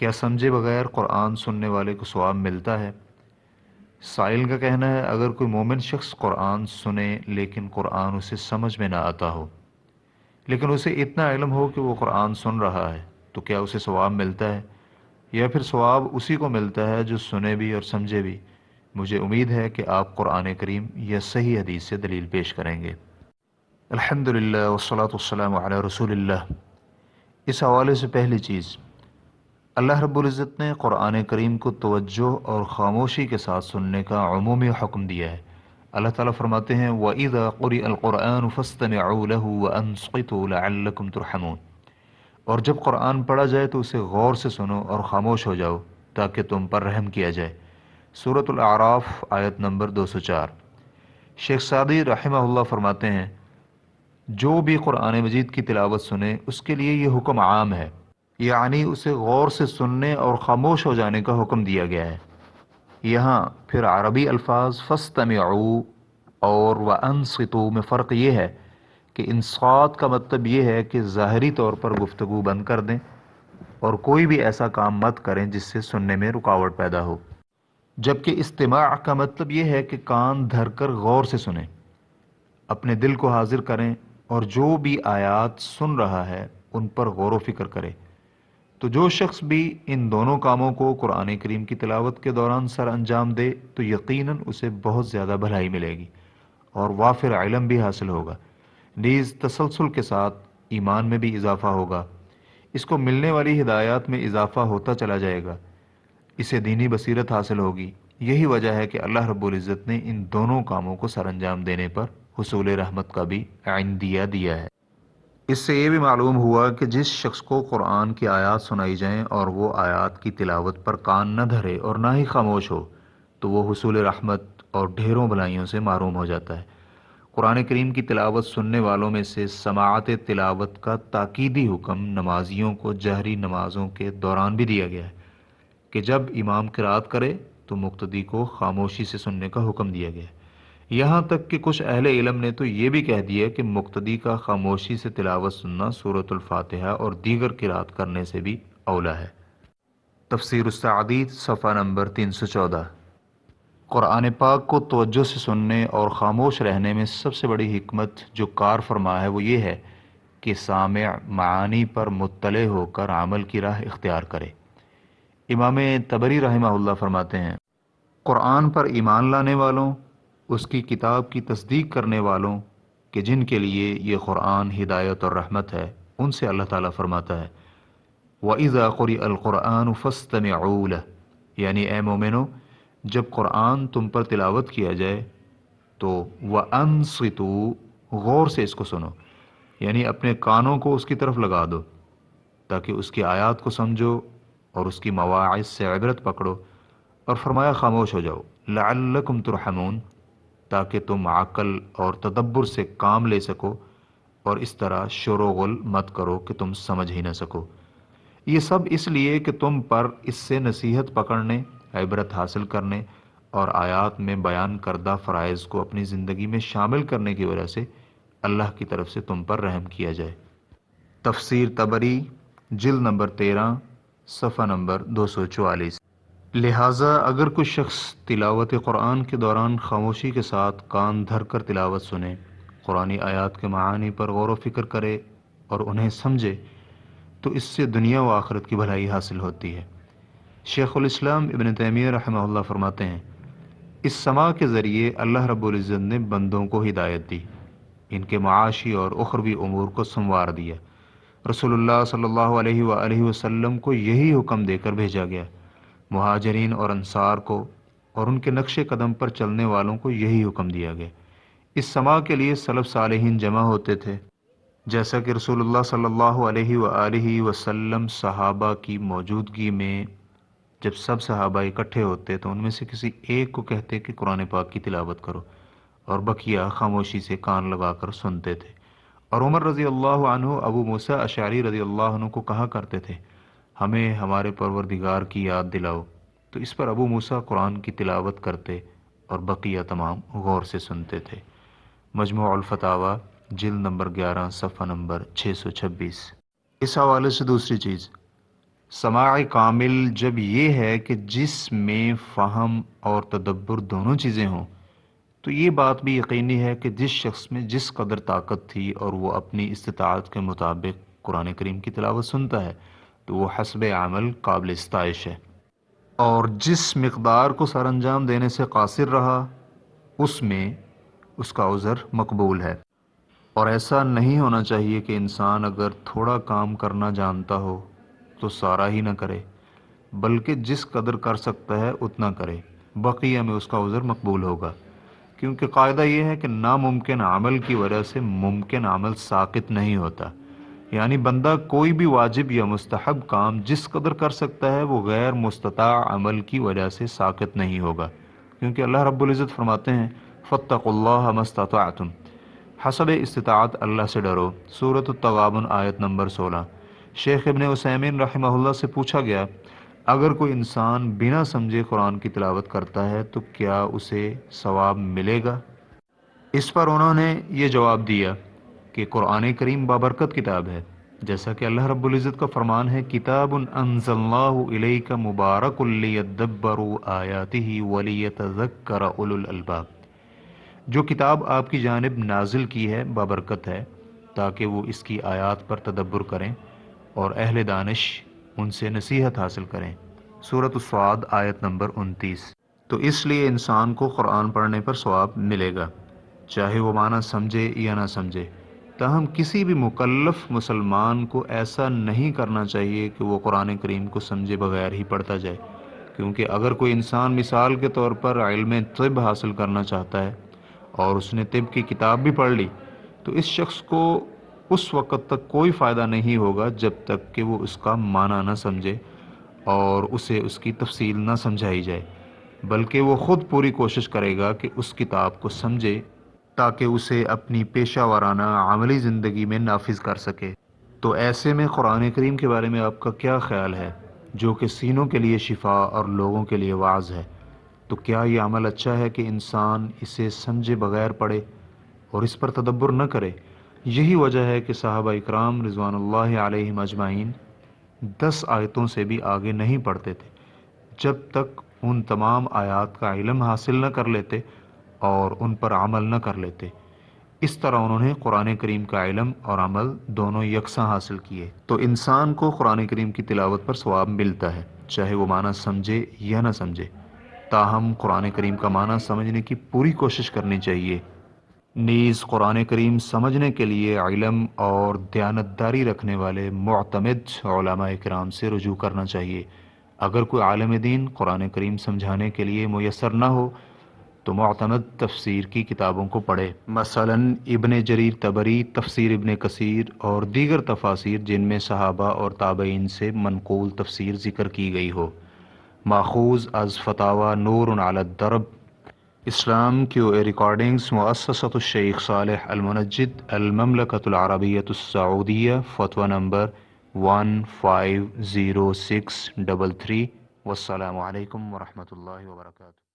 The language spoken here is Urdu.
کیا سمجھے بغیر قرآن سننے والے کو ثواب ملتا ہے؟ سائل کا کہنا ہے اگر کوئی مومن شخص قرآن سنے لیکن قرآن اسے سمجھ میں نہ آتا ہو، لیکن اسے اتنا علم ہو کہ وہ قرآن سن رہا ہے، تو کیا اسے ثواب ملتا ہے؟ یا پھر ثواب اسی کو ملتا ہے جو سنے بھی اور سمجھے بھی؟ مجھے امید ہے کہ آپ قرآن کریم یا صحیح حدیث سے دلیل پیش کریں گے۔ الحمدللہ والصلاة والسلام علی رسول اللہ۔ اس حوالے سے پہلی چیز، اللہ رب العزت نے قرآن کریم کو توجہ اور خاموشی کے ساتھ سننے کا عمومی حکم دیا ہے۔ اللہ تعالیٰ فرماتے ہیں وَإِذَا قُرِئَ الْقُرْآنُ فَاسْتَمِعُوا لَهُ وَأَنصِتُوا لَعَلَّكُمْ تُرْحَمُونَ، اور جب قرآن پڑھا جائے تو اسے غور سے سنو اور خاموش ہو جاؤ تاکہ تم پر رحم کیا جائے۔ سورۃ الاعراف آیت نمبر 204۔ شیخ سعدی رحمہ اللہ فرماتے ہیں جو بھی قرآن مجید کی تلاوت سنے اس کے لیے یہ حکم عام ہے، یعنی اسے غور سے سننے اور خاموش ہو جانے کا حکم دیا گیا ہے۔ یہاں پھر عربی الفاظ فاستمعوا اور وانصتوا میں فرق یہ ہے کہ انصات کا مطلب یہ ہے کہ ظاہری طور پر گفتگو بند کر دیں اور کوئی بھی ایسا کام مت کریں جس سے سننے میں رکاوٹ پیدا ہو، جبکہ استماع کا مطلب یہ ہے کہ کان دھر کر غور سے سنیں، اپنے دل کو حاضر کریں اور جو بھی آیات سن رہا ہے ان پر غور و فکر کرے۔ تو جو شخص بھی ان دونوں کاموں کو قرآن کریم کی تلاوت کے دوران سر انجام دے تو یقیناً اسے بہت زیادہ بھلائی ملے گی اور وافر علم بھی حاصل ہوگا، نیز تسلسل کے ساتھ ایمان میں بھی اضافہ ہوگا، اس کو ملنے والی ہدایات میں اضافہ ہوتا چلا جائے گا، اسے دینی بصیرت حاصل ہوگی۔ یہی وجہ ہے کہ اللہ رب العزت نے ان دونوں کاموں کو سر انجام دینے پر حصول رحمت کا بھی عندیہ دیا ہے۔ اس سے یہ بھی معلوم ہوا کہ جس شخص کو قرآن کی آیات سنائی جائیں اور وہ آیات کی تلاوت پر کان نہ دھرے اور نہ ہی خاموش ہو تو وہ حصول رحمت اور ڈھیروں بھلائیوں سے محروم ہو جاتا ہے۔ قرآن کریم کی تلاوت سننے والوں میں سے سماعت تلاوت کا تاکیدی حکم نمازیوں کو جہری نمازوں کے دوران بھی دیا گیا ہے کہ جب امام قرات کرے تو مقتدی کو خاموشی سے سننے کا حکم دیا گیا ہے۔ یہاں تک کہ کچھ اہل علم نے تو یہ بھی کہہ دیا کہ مقتدی کا خاموشی سے تلاوت سننا سورۃ الفاتحہ اور دیگر قرات کرنے سے بھی اولا ہے۔ تفسیر السعدی صفحہ نمبر 314۔ قرآن پاک کو توجہ سے سننے اور خاموش رہنے میں سب سے بڑی حکمت جو کار فرما ہے وہ یہ ہے کہ سامع معانی پر مطلع ہو کر عمل کی راہ اختیار کرے۔ امام طبری رحمہ اللہ فرماتے ہیں قرآن پر ایمان لانے والوں، اس کی کتاب کی تصدیق کرنے والوں کہ جن کے لیے یہ قرآن ہدایت اور رحمت ہے، ان سے اللہ تعالیٰ فرماتا ہے وَإِذَا قُرِئَ الْقُرْآنُ فَاسْتَمِعُوا لَهُ، یعنی اے مومنو جب قرآن تم پر تلاوت کیا جائے تو وَأَنصِتُوا، غور سے اس کو سنو، یعنی اپنے کانوں کو اس کی طرف لگا دو تاکہ اس کی آیات کو سمجھو اور اس کی مواعظ سے عبرت پکڑو، اور فرمایا خاموش ہو جاؤ لعلکم ترحمون، تاکہ تم عقل اور تدبر سے کام لے سکو اور اس طرح شور و غل مت کرو کہ تم سمجھ ہی نہ سکو۔ یہ سب اس لیے کہ تم پر اس سے نصیحت پکڑنے، عبرت حاصل کرنے اور آیات میں بیان کردہ فرائض کو اپنی زندگی میں شامل کرنے کی وجہ سے اللہ کی طرف سے تم پر رحم کیا جائے۔ تفسیر طبری جلد نمبر 13 صفحہ نمبر 244۔ لہٰذا اگر کوئی شخص تلاوت قرآن کے دوران خاموشی کے ساتھ کان دھر کر تلاوت سنے، قرآنی آیات کے معانی پر غور و فکر کرے اور انہیں سمجھے تو اس سے دنیا و آخرت کی بھلائی حاصل ہوتی ہے۔ شیخ الاسلام ابن تیمیہ رحمہ اللہ فرماتے ہیں اس سماع کے ذریعے اللہ رب العزت نے بندوں کو ہدایت دی، ان کے معاشی اور اخروی امور کو سنوار دیا۔ رسول اللہ صلی اللہ علیہ وآلہ وسلم کو یہی حکم دے کر بھیجا گیا، مہاجرین اور انصار کو اور ان کے نقش قدم پر چلنے والوں کو یہی حکم دیا گیا۔ اس سماع کے لیے سلف صالحین جمع ہوتے تھے، جیسا کہ رسول اللہ صلی اللہ علیہ وآلہ وسلم صحابہ کی موجودگی میں جب سب صحابہ اکٹھے ہوتے تو ان میں سے کسی ایک کو کہتے کہ قرآن پاک کی تلاوت کرو، اور بقیہ خاموشی سے کان لگا کر سنتے تھے۔ اور عمر رضی اللہ عنہ ابو موسیٰ اشعری رضی اللہ عنہ کو کہا کرتے تھے ہمیں ہمارے پروردگار کی یاد دلاؤ، تو اس پر ابو موسیٰ قرآن کی تلاوت کرتے اور بقیہ تمام غور سے سنتے تھے۔ مجموع الفتاوی جلد نمبر 11 صفحہ نمبر 626۔ اس حوالے سے دوسری چیز، سماع کامل جب یہ ہے کہ جس میں فہم اور تدبر دونوں چیزیں ہوں، تو یہ بات بھی یقینی ہے کہ جس شخص میں جس قدر طاقت تھی اور وہ اپنی استطاعت کے مطابق قرآن کریم کی تلاوت سنتا ہے تو وہ حسب عمل قابل ستائش ہے، اور جس مقدار کو سر انجام دینے سے قاصر رہا اس میں اس کا عذر مقبول ہے۔ اور ایسا نہیں ہونا چاہیے کہ انسان اگر تھوڑا کام کرنا جانتا ہو تو سارا ہی نہ کرے، بلکہ جس قدر کر سکتا ہے اتنا کرے، بقیہ میں اس کا عذر مقبول ہوگا، کیونکہ قاعدہ یہ ہے کہ ناممکن عمل کی وجہ سے ممکن عمل ساقط نہیں ہوتا۔ یعنی بندہ کوئی بھی واجب یا مستحب کام جس قدر کر سکتا ہے وہ غیر مستطاع عمل کی وجہ سے ساقط نہیں ہوگا، کیونکہ اللہ رب العزت فرماتے ہیں فاتقوا اللہ ما استطعتم، حسب استطاعت اللہ سے ڈرو، سورۃ التغابن آیت نمبر 16۔ شیخ ابن عثیمین رحمہ اللہ سے پوچھا گیا اگر کوئی انسان بنا سمجھے قرآن کی تلاوت کرتا ہے تو کیا اسے ثواب ملے گا؟ اس پر انہوں نے یہ جواب دیا کہ قرآن کریم بابرکت کتاب ہے، جیسا کہ اللہ رب العزت کا فرمان ہے کتاب انزلناہ الیک مبارک لیدبروا آیاتہ ولیتذکر اولو الالباب، جو کتاب آپ کی جانب نازل کی ہے بابرکت ہے تاکہ وہ اس کی آیات پر تدبر کریں اور اہل دانش ان سے نصیحت حاصل کریں، سورۃ الصاد آیت نمبر 29۔ تو اس لیے انسان کو قرآن پڑھنے پر ثواب ملے گا، چاہے وہ معنی سمجھے یا نہ سمجھے۔ تاہم کسی بھی مکلف مسلمان کو ایسا نہیں کرنا چاہیے کہ وہ قرآن کریم کو سمجھے بغیر ہی پڑھتا جائے، کیونکہ اگر کوئی انسان مثال کے طور پر علم طب حاصل کرنا چاہتا ہے اور اس نے طب کی کتاب بھی پڑھ لی تو اس شخص کو اس وقت تک کوئی فائدہ نہیں ہوگا جب تک کہ وہ اس کا معنی نہ سمجھے اور اسے اس کی تفصیل نہ سمجھائی جائے، بلکہ وہ خود پوری کوشش کرے گا کہ اس کتاب کو سمجھے تاکہ اسے اپنی پیشہ ورانہ عملی زندگی میں نافذ کر سکے۔ تو ایسے میں قرآن کریم کے بارے میں آپ کا کیا خیال ہے، جو کہ سینوں کے لیے شفا اور لوگوں کے لیے واعظ ہے؟ تو کیا یہ عمل اچھا ہے کہ انسان اسے سمجھے بغیر پڑھے اور اس پر تدبر نہ کرے؟ یہی وجہ ہے کہ صحابہ اکرام رضوان اللہ علیہم اجمعین 10 آیتوں سے بھی آگے نہیں پڑھتے تھے جب تک ان تمام آیات کا علم حاصل نہ کر لیتے اور ان پر عمل نہ کر لیتے۔ اس طرح انہوں نے قرآن کریم کا علم اور عمل دونوں یکساں حاصل کیے۔ تو انسان کو قرآن کریم کی تلاوت پر ثواب ملتا ہے، چاہے وہ معنی سمجھے یا نہ سمجھے۔ تاہم قرآن کریم کا معنی سمجھنے کی پوری کوشش کرنی چاہیے۔ نیز قرآن کریم سمجھنے کے لیے علم اور دیانتداری رکھنے والے معتمد علماء کرام سے رجوع کرنا چاہیے۔ اگر کوئی عالم دین قرآن کریم سمجھانے کے لیے میسر نہ ہو تو معتمد تفسیر کی کتابوں کو پڑھے، مثلا ابن جریر طبری، تفسیر ابن کثیر اور دیگر تفاسیر جن میں صحابہ اور تابعین سے منقول تفسیر ذکر کی گئی ہو، ماخوذ از فتاوی نور علی الدرب، اسلام کیو اے ریکارڈنگز، مؤسسۃ الشیخ صالح المنجد، المملکۃ العربیۃ السعودیہ، فتویٰ نمبر 150633۔ والسلام علیکم ورحمۃ اللہ وبرکاتہ۔